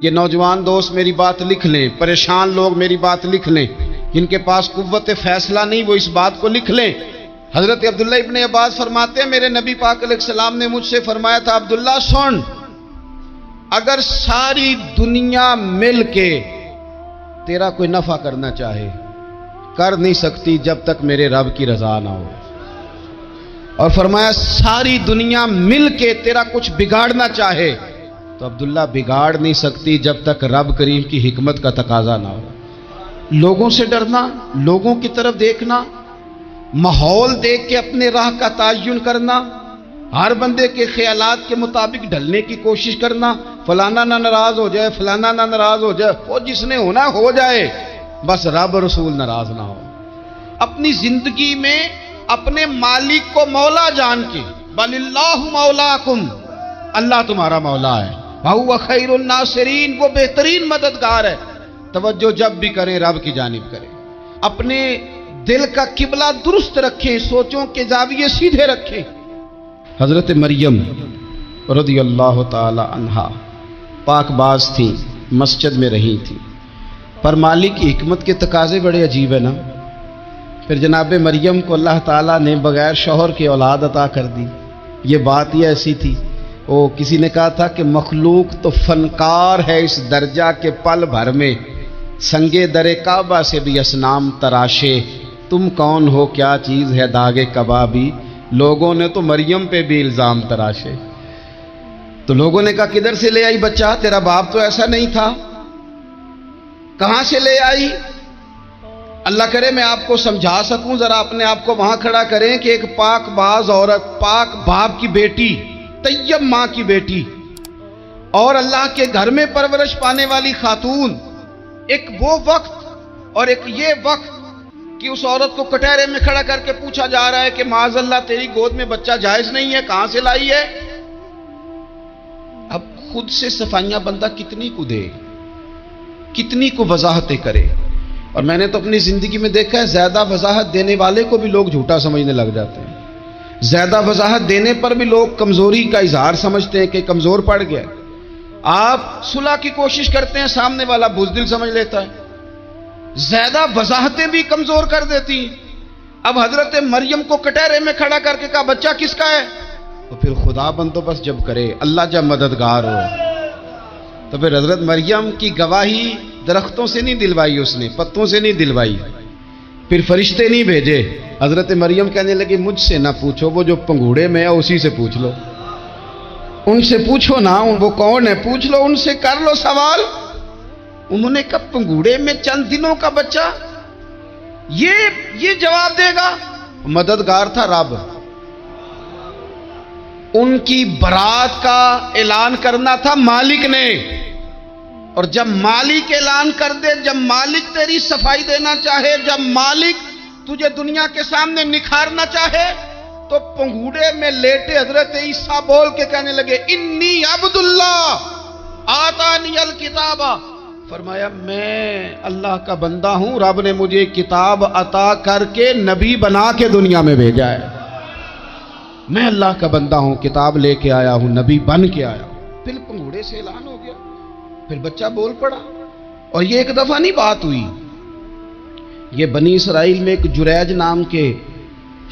یہ نوجوان دوست میری بات لکھ لیں، پریشان لوگ میری بات لکھ لیں، جن کے پاس قوت فیصلہ نہیں وہ اس بات کو لکھ لیں۔ حضرت عبداللہ ابن عباس فرماتے ہیں میرے نبی پاک علیہ السلام نے مجھ سے فرمایا تھا، عبداللہ سن، اگر ساری دنیا مل کے تیرا کوئی نفع کرنا چاہے کر نہیں سکتی جب تک میرے رب کی رضا نہ ہو، اور فرمایا ساری دنیا مل کے تیرا کچھ بگاڑنا چاہے تو عبداللہ بگاڑ نہیں سکتی جب تک رب کریم کی حکمت کا تقاضا نہ ہو۔ لوگوں سے ڈرنا، لوگوں کی طرف دیکھنا، ماحول دیکھ کے اپنے راہ کا تعین کرنا، ہر بندے کے خیالات کے مطابق ڈھلنے کی کوشش کرنا، فلانا نہ ناراض ہو جائے، فلانا نہ ناراض ہو جائے، وہ جس نے ہونا ہو جائے، بس رب رسول ناراض نہ ہو۔ اپنی زندگی میں اپنے مالک کو مولا جان کے، بل اللہ مولاکم، اللہ تمہارا مولا ہے، وَهُوَ خَيْرُ النَّاصِرِينَ، وہ بہترین مددگار ہے۔ توجہ جب بھی کریں رب کی جانب کریں، اپنے دل کا قبلہ درست رکھیں، سوچوں کے زاویے سیدھے رکھیں۔ حضرت مریم رضی اللہ تعالی عنہا پاک باز تھیں، مسجد میں رہی تھیں، پر مالک کی حکمت کے تقاضے بڑے عجیب ہیں نا۔ پھر جناب مریم کو اللہ تعالیٰ نے بغیر شوہر کے اولاد عطا کر دی۔ یہ بات ہی ایسی تھی، وہ کسی نے کہا تھا کہ مخلوق تو فنکار ہے اس درجہ کے پل بھر میں سنگے در کعبہ سے بھی اصنام تراشے، تم کون ہو کیا چیز ہے داغ کبابی، لوگوں نے تو مریم پہ بھی الزام تراشے۔ تو لوگوں نے کہا کدھر سے لے آئی بچہ، تیرا باپ تو ایسا نہیں تھا، کہاں سے لے آئی؟ اللہ کرے میں آپ کو سمجھا سکوں، ذرا اپنے آپ کو وہاں کھڑا کریں کہ ایک پاک باز عورت، پاک باپ کی بیٹی، طیب ماں کی بیٹی، اور اللہ کے گھر میں پرورش پانے والی خاتون، ایک وہ وقت اور ایک یہ وقت کہ اس عورت کو کٹہرے میں کھڑا کر کے پوچھا جا رہا ہے کہ معاذ اللہ تیری گود میں بچہ جائز نہیں ہے، کہاں سے لائی ہے؟ اب خود سے صفائیاں بندہ کتنی کو دے، کتنی کو وضاحتیں کرے۔ اور میں نے تو اپنی زندگی میں دیکھا ہے زیادہ وضاحت دینے والے کو بھی لوگ جھوٹا سمجھنے لگ جاتے ہیں، زیادہ وضاحت دینے پر بھی لوگ کمزوری کا اظہار سمجھتے ہیں کہ کمزور پڑ گیا۔ آپ صلح کی کوشش کرتے ہیں، سامنے والا بزدل سمجھ لیتا ہے، زیادہ وضاحتیں بھی کمزور کر دیتی ہیں۔ اب حضرت مریم کو کٹہرے میں کھڑا کر کے کہا بچہ کس کا ہے؟ تو پھر خدا بندوبست جب کرے، اللہ جب مددگار ہو، تو پھر حضرت مریم کی گواہی درختوں سے نہیں دلوائی، اس نے پتوں سے نہیں دلوائی، پھر فرشتے نہیں بھیجے۔ حضرت مریم کہنے لگی مجھ سے نہ پوچھو، وہ جو پنگوڑے میں ہے اسی سے پوچھ لو، ان سے پوچھو نا، وہ کون ہے پوچھ لو، ان سے کر لو سوال۔ انہوں نے کہا پنگوڑے میں چند دنوں کا بچہ، یہ جواب دے گا؟ مددگار تھا رب، ان کی برات کا اعلان کرنا تھا مالک نے، اور جب مالک اعلان کر دے، جب مالک تیری صفائی دینا چاہے، جب مالک تجھے دنیا کے سامنے نکھارنا چاہے، تو پنگوڑے میں لیٹے حضرت عیسیٰ بول کے کہنے لگے انی عبداللہ آتانی الکتاب، فرمایا میں اللہ کا بندہ ہوں، رب نے مجھے کتاب عطا کر کے نبی بنا کے دنیا میں بھیجا ہے، میں اللہ کا بندہ ہوں، کتاب لے کے آیا ہوں، نبی بن کے آیا ہوں۔ پھر پنگوڑے سے اعلان ہو گیا، پھر بچہ بول پڑا۔ اور یہ ایک دفعہ نہیں بات ہوئی، یہ بنی اسرائیل میں ایک جریج نام کے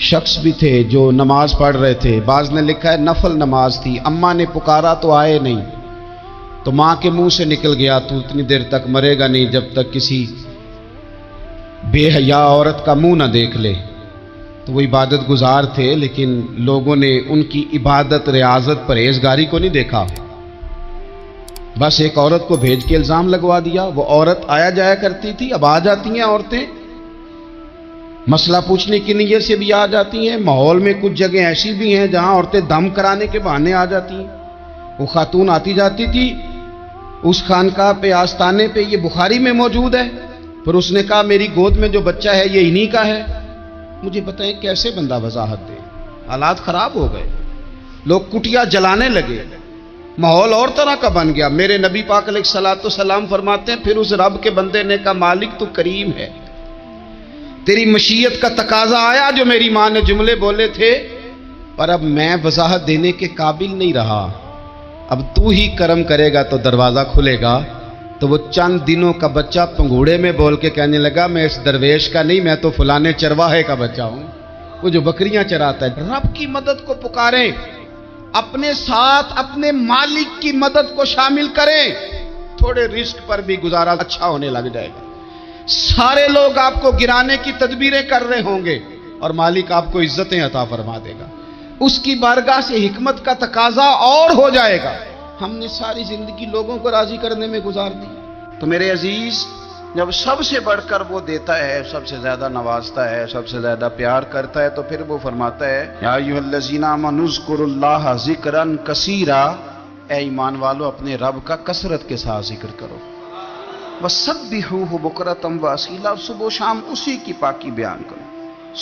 شخص بھی تھے جو نماز پڑھ رہے تھے، بعض نے لکھا ہے نفل نماز تھی، اماں نے پکارا تو آئے نہیں، تو ماں کے منہ سے نکل گیا تو اتنی دیر تک مرے گا نہیں جب تک کسی بے حیا عورت کا منہ نہ دیکھ لے۔ تو وہ عبادت گزار تھے، لیکن لوگوں نے ان کی عبادت، ریاضت، پرہیزگاری کو نہیں دیکھا، بس ایک عورت کو بھیج کے الزام لگوا دیا۔ وہ عورت آیا جایا کرتی تھی، اب آ جاتی ہیں عورتیں، مسئلہ پوچھنے کی نیت سے بھی آ جاتی ہیں۔ ماحول میں کچھ جگہ ایسی بھی ہیں جہاں عورتیں دم کرانے کے بہانے آ جاتی ہیں۔ وہ خاتون آتی جاتی تھی اس خانقاہ پہ، آستانے پہ، یہ بخاری میں موجود ہے۔ پھر اس نے کہا میری گود میں جو بچہ ہے یہ انہی کا ہے۔ مجھے بتائیں کیسے بندہ وضاحت دے؟ حالات خراب ہو گئے، لوگ کٹیا جلانے لگے، ماحول اور طرح کا بن گیا۔ میرے نبی پاک علیہ الصلوۃ والسلام فرماتے ہیں پھر اس رب کے بندے نے کہا مالک تو کریم ہے، تیری مشیت کا تقاضا آیا جو میری ماں نے جملے بولے تھے، پر اب میں وضاحت دینے کے قابل نہیں رہا، اب تو ہی کرم کرے گا تو دروازہ کھلے گا، تو وہ چند دنوں کا بچہ پنگوڑے میں بول کے کہنے لگا میں اس درویش کا نہیں، میں تو فلانے چرواہے کا بچہ ہوں، وہ جو بکریاں چراتا ہے۔ رب کی مدد کو پکاریں، اپنے ساتھ اپنے مالک کی مدد کو شامل کریں، تھوڑے رزق پر بھی گزارا اچھا ہونے لگ جائے گا۔ سارے لوگ آپ کو گرانے کی تدبیریں کر رہے ہوں گے اور مالک آپ کو عزتیں عطا فرما دے گا، اس کی بارگاہ سے حکمت کا تقاضا اور ہو جائے گا۔ ہم نے ساری زندگی لوگوں کو راضی کرنے میں گزار دی۔ تو میرے عزیز، جب سب سے بڑھ کر وہ دیتا ہے، سب سے زیادہ نوازتا ہے، سب سے زیادہ پیار کرتا ہے، تو پھر وہ فرماتا ہے یا ایھا الذین آمنوا اذکروا اللہ ذکرا کثیرا، اے ایمان والو اپنے رب کا کثرت کے ساتھ ذکر کرو، وسبحوہ بکرۃ واصیلا، صبح و شام اسی کی پاکی بیان کرو،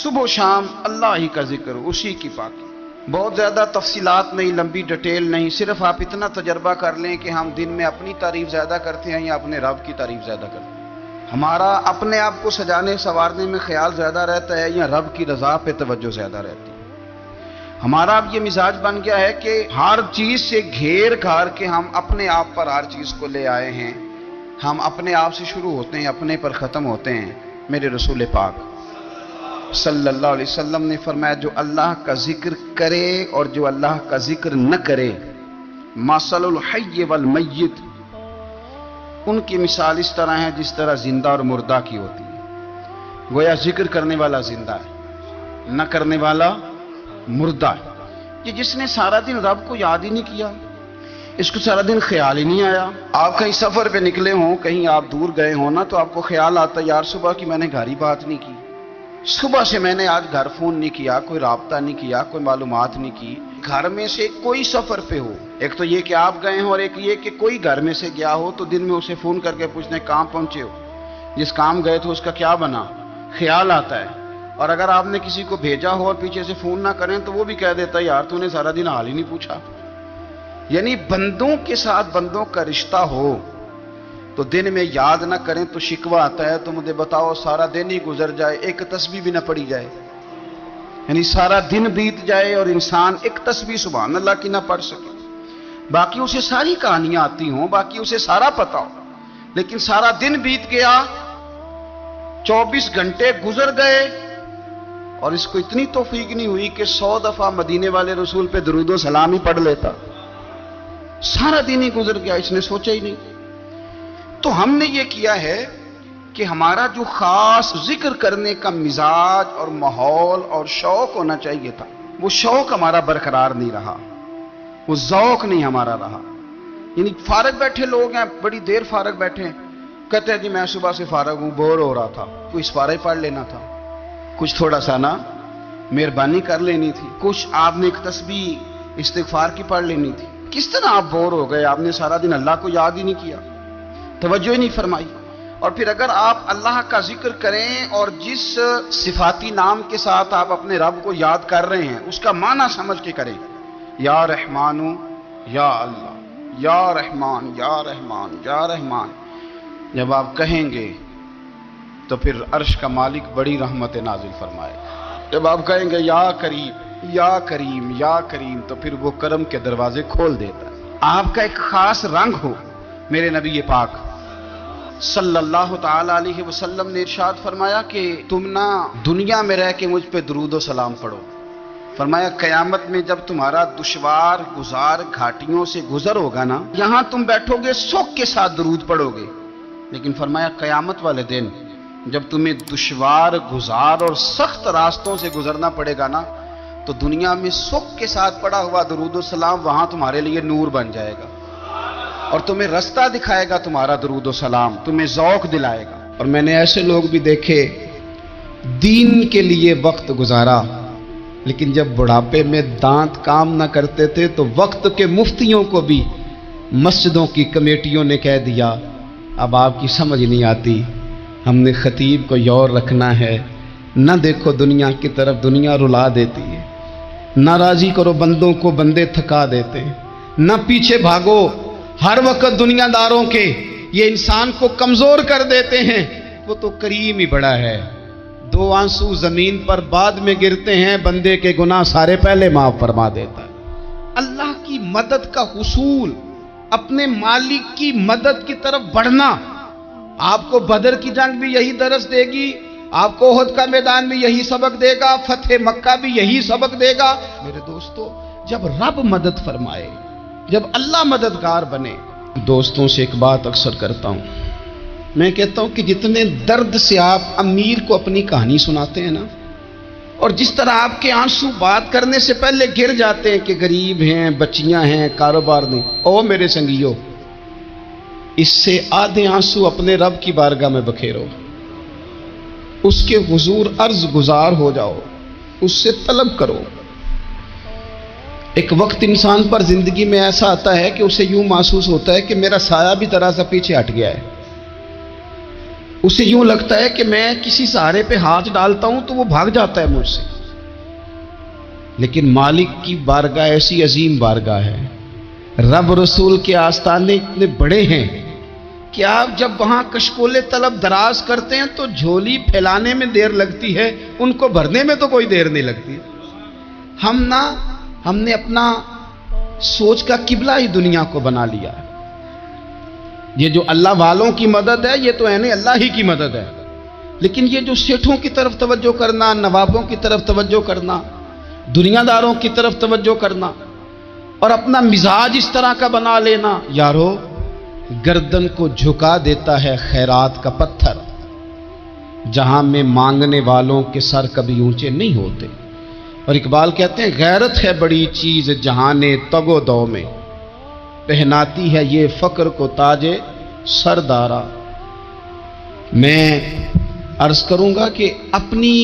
صبح و شام اللہ ہی کا ذکر، اسی کی پاکی۔ بہت زیادہ تفصیلات نہیں، لمبی ڈیٹیل نہیں، صرف آپ اتنا تجربہ کر لیں کہ ہم دن میں اپنی تعریف زیادہ کرتے ہیں یا اپنے رب کی تعریف زیادہ کرتے ہیں، ہمارا اپنے آپ کو سجانے سنوارنے میں خیال زیادہ رہتا ہے یا رب کی رضا پہ توجہ زیادہ رہتی ہے۔ ہمارا اب یہ مزاج بن گیا ہے کہ ہر چیز سے گھیر گھار کے ہم اپنے آپ پر ہر چیز کو لے آئے ہیں، ہم اپنے آپ سے شروع ہوتے ہیں، اپنے پر ختم ہوتے ہیں۔ میرے رسول پاک صلی اللہ علیہ وسلم نے فرمایا جو اللہ کا ذکر کرے اور جو اللہ کا ذکر نہ کرے، مثل الحی والمیت، ان کی مثال اس طرح ہے جس طرح زندہ اور مردہ کی ہوتی ہے۔ گویا ذکر کرنے والا زندہ ہے، نہ کرنے والا مردہ ہے۔ یہ جس نے سارا دن رب کو یاد ہی نہیں کیا، اس کو سارا دن خیال ہی نہیں آیا۔ آپ کہیں سفر پہ نکلے ہوں، کہیں آپ دور گئے ہوں نا، تو آپ کو خیال آتا یار صبح کی میں نے گھر ہی بات نہیں کی، صبح سے میں نے آج گھر فون نہیں کیا، کوئی رابطہ نہیں کیا، کوئی معلومات نہیں کی۔ گھر میں سے کوئی سفر پہ ہو، ایک تو یہ کہ آپ گئے ہوں اور ایک یہ کہ کوئی گھر میں سے گیا ہو، تو دن میں اسے فون کر کے پوچھنے کہاں پہنچے ہو، جس کام گئے تو اس کا کیا بنا، خیال آتا ہے۔ اور اگر آپ نے کسی کو بھیجا ہو اور پیچھے سے فون نہ کریں تو وہ بھی کہہ دیتا ہے یار تو نے سارا دن حال ہی نہیں پوچھا۔ یعنی بندوں کے ساتھ بندوں کا رشتہ ہو تو دن میں یاد نہ کریں تو شکوہ آتا ہے، تو مجھے بتاؤ سارا دن ہی گزر جائے ایک تسبیح بھی نہ پڑھی جائے، یعنی سارا دن بیت جائے اور انسان ایک تسبیح سبحان اللہ کی نہ پڑھ سکے، باقی اسے ساری کہانیاں آتی ہوں، باقی اسے سارا پتا ہو، لیکن سارا دن بیت گیا، 24 گھنٹے گزر گئے اور اس کو اتنی توفیق نہیں ہوئی کہ 100 دفعہ مدینے والے رسول پہ درود و سلام ہی پڑھ لیتا، سارا دن ہی گزر گیا، اس نے سوچا ہی نہیں۔ تو ہم نے یہ کیا ہے کہ ہمارا جو خاص ذکر کرنے کا مزاج اور ماحول اور شوق ہونا چاہیے تھا، وہ شوق ہمارا برقرار نہیں رہا، وہ ذوق نہیں ہمارا رہا۔ یعنی فارغ بیٹھے لوگ ہیں، بڑی دیر فارغ بیٹھے ہیں، کہتے ہیں جی میں صبح سے فارغ ہوں، بور ہو رہا تھا، کوئی اس پارہ ہی پڑھ لینا تھا، کچھ تھوڑا سا نا مہربانی کر لینی تھی، کچھ آپ نے ایک تسبیح استغفار کی پڑھ لینی تھی۔ کس طرح آپ بور ہو گئے؟ آپ نے سارا دن اللہ کو یاد ہی نہیں کیا، توجہ ہی نہیں فرمائی۔ اور پھر اگر آپ اللہ کا ذکر کریں اور جس صفاتی نام کے ساتھ آپ اپنے رب کو یاد کر رہے ہیں اس کا معنی سمجھ کے کریں، یا رحمانو یا اللہ، یا رحمان یا رحمان یا رحمان، جب آپ کہیں گے تو پھر عرش کا مالک بڑی رحمت نازل فرمائے گا۔ جب آپ کہیں گے یا کریم یا کریم یا کریم، تو پھر وہ کرم کے دروازے کھول دیتا ہے۔ آپ کا ایک خاص رنگ ہو۔ میرے نبی پاک صلی اللہ تعالی علیہ وسلم نے ارشاد فرمایا کہ تم نہ دنیا میں رہ کے مجھ پہ درود و سلام پڑھو، فرمایا قیامت میں جب تمہارا دشوار گزار گھاٹیوں سے گزر ہوگا نا، یہاں تم بیٹھو گے سوگ کے ساتھ درود پڑھو گے، لیکن فرمایا قیامت والے دن جب تمہیں دشوار گزار اور سخت راستوں سے گزرنا پڑے گا نا، تو دنیا میں سوگ کے ساتھ پڑھا ہوا درود و سلام وہاں تمہارے لیے نور بن جائے گا اور تمہیں رستہ دکھائے گا، تمہارا درود و سلام تمہیں ذوق دلائے گا۔ اور میں نے ایسے لوگ بھی دیکھے دین کے لیے وقت گزارا، لیکن جب بڑھاپے میں دانت کام نہ کرتے تھے تو وقت کے مفتیوں کو بھی مسجدوں کی کمیٹیوں نے کہہ دیا اب آپ کی سمجھ نہیں آتی، ہم نے خطیب کو یور رکھنا ہے، نہ دیکھو دنیا کی طرف، دنیا رلا دیتی ہے، نہ راضی کرو بندوں کو، بندے تھکا دیتے ہیں، نہ پیچھے بھاگو ہر وقت دنیا داروں کے، یہ انسان کو کمزور کر دیتے ہیں۔ وہ تو کریم ہی بڑا ہے، 2 آنسو زمین پر بعد میں گرتے ہیں، بندے کے گناہ سارے پہلے معاف فرما دیتا ہے۔ اللہ کی مدد کا حصول اپنے مالک کی مدد کی طرف بڑھنا. آپ کو بدر کی جنگ بھی یہی درس دے گی، آپ کو احد کا میدان بھی یہی سبق دے گا، فتح مکہ بھی یہی سبق دے گا. میرے دوستو، جب رب مدد فرمائے، جب اللہ مددگار بنے. دوستوں سے ایک بات اکثر کرتا ہوں، میں کہتا ہوں کہ جتنے درد سے آپ امیر کو اپنی کہانی سناتے ہیں نا، اور جس طرح آپ کے آنسو بات کرنے سے پہلے گر جاتے ہیں کہ غریب ہیں، بچیاں ہیں، کاروبار نہیں، او میرے سنگیو، اس سے آدھے آنسو اپنے رب کی بارگاہ میں بکھیرو، اس کے حضور عرض گزار ہو جاؤ، اس سے طلب کرو. ایک وقت انسان پر زندگی میں ایسا آتا ہے کہ اسے یوں محسوس ہوتا ہے کہ میرا سایہ بھی ذرا سا پیچھے ہٹ گیا ہے. اسے یوں لگتا ہے کہ میں کسی سہارے پہ ہاتھ ڈالتا ہوں تو وہ بھاگ جاتا ہے مجھ سے. لیکن مالک کی بارگاہ ایسی عظیم بارگاہ ہے، رب رسول کے آستانے اتنے بڑے ہیں کہ آپ جب وہاں کشکول طلب دراز کرتے ہیں تو جھولی پھیلانے میں دیر لگتی ہے، ان کو بھرنے میں تو کوئی دیر نہیں لگتی. ہم نے اپنا سوچ کا قبلہ ہی دنیا کو بنا لیا. یہ جو اللہ والوں کی مدد ہے یہ تو اللہ ہی کی مدد ہے، لیکن یہ جو سیٹھوں کی طرف توجہ کرنا، نوابوں کی طرف توجہ کرنا، دنیا داروں کی طرف توجہ کرنا اور اپنا مزاج اس طرح کا بنا لینا، یارو گردن کو جھکا دیتا ہے خیرات کا پتھر، جہاں میں مانگنے والوں کے سر کبھی اونچے نہیں ہوتے. اور اقبال کہتے ہیں غیرت ہے بڑی چیز جہانے تگ و دو میں، پہناتی ہے یہ فقر کو تاج سردارا. میں عرض کروں گا کہ اپنی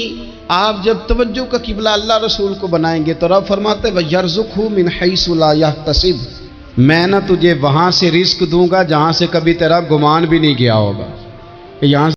آپ جب توجہ کا قبلہ اللہ رسول کو بنائیں گے تو رب فرماتے ہیں وَيَرْزُقْهُ مِنْ حَيْثُ لَا يَحْتَسِبُ، میں نہ تجھے وہاں سے رزق دوں گا جہاں سے کبھی تیرا گمان بھی نہیں گیا ہوگا. یہاں